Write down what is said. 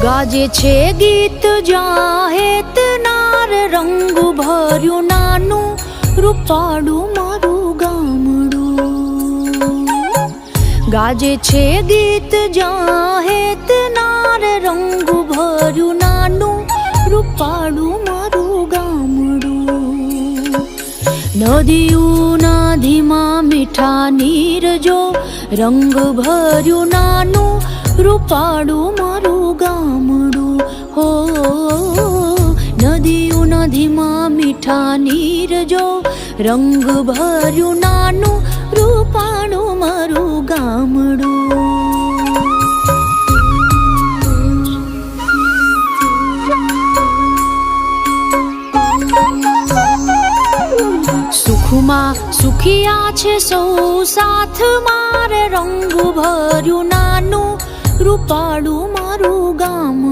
ગાજે છે ગીત જાહેત નાર રંગ ભર્યું નાનું રૂપાળું મારું ગામડું. ગાજે છે ગીત જાહેત નાર રંગ ભર્યું નાનું રૂપાળું મારું ગામડું. નદીઓના ધીમા મીઠા નીર જો રંગ ભર્યું નાનું રૂપાળું મારું ગામડું. હો નદીઓના ધીમા મીઠા નીર જો રંગ ભર્યું નાનું રૂપાળું મારું ગામડું. સુખમાં સુખિયા છે સૌ સાથ મારે રંગ ભર્યું નાનું રૂપાળું મારું ગામ.